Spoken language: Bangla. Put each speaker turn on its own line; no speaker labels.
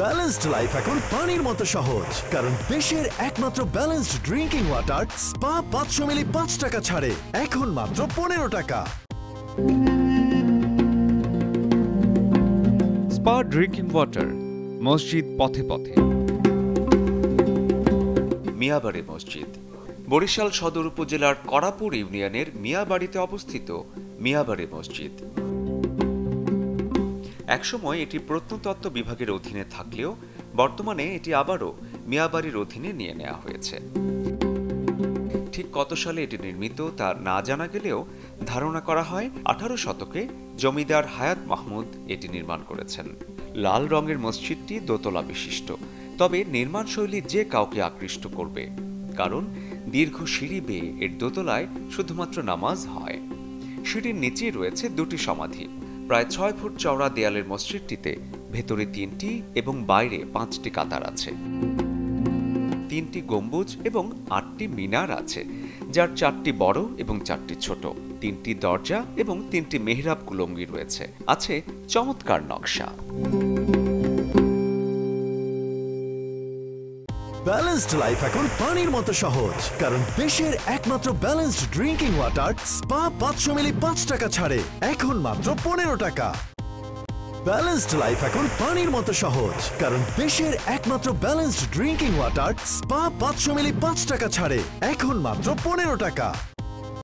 ব্যালেন্সড লাইফ এখন পানির মতো সহজ, কারণ দেশের একমাত্র ব্যালেন্সড ড্রিঙ্কিং ওয়াটার স্পা 500 মিলি 5 টাকা ছাড়ে এখন মাত্র 15 টাকা।
স্পা ড্রিঙ্কিং ওয়াটার, মসজিদ পথে পথে।
মিয়াবাড়ি মসজিদ বরিশাল সদর উপজেলার করাপুর ইউনিয়নের মিয়াবাড়িতে অবস্থিত মিয়াবাড়ি মসজিদ। একসময় এটি প্রত্নতত্ত্ব বিভাগের অধীনে থাকলেও বর্তমানে এটি আবারও মিয়াবাড়ির অধীনে নিয়ে নেওয়া হয়েছে। ঠিক কত সালে এটি নির্মিত তা না জানা গেলেও ধারণা করা হয় 18 শতকে জমিদার হায়াত মাহমুদ এটি নির্মাণ করেছেন। লাল রঙের মসজিদটি দোতলা বিশিষ্ট, তবে নির্মাণশৈলী যে কাউকে আকৃষ্ট করবে, কারণ দীর্ঘ সিঁড়ি বেয়ে এর দোতলায় শুধুমাত্র নামাজ হয়। সিঁড়ির নিচেই রয়েছে দুটি সমাধি। প্রায় 6 ফুট চওড়া দেয়ালের মসজিদটিতে ভেতরে 3টি এবং বাইরে 5টি কাতার আছে। 3টি গম্বুজ এবং 8টি মিনার আছে, যার 4টি বড় এবং 4টি ছোট। 3টি দরজা এবং 3টি মেহরাব কুলঙ্গি রয়েছে। আছে চমৎকার নকশা।
ব্যালেন্সড লাইফ এখন পানির মতো সহজ, কারণ দেশের একমাত্র ব্যালেন্সড ড্রিঙ্কিং ওয়াটার স্পা 500 মিলি 5 টাকা ছাড়ে এখন মাত্র 15 টাকা। ব্যালেন্সড লাইফ এখন পানির মতো সহজ, কারণ দেশের একমাত্র ব্যালেন্সড ড্রিঙ্কিং ওয়াটার স্পা 500 মিলি 5 টাকা ছাড়ে এখন মাত্র 15 টাকা।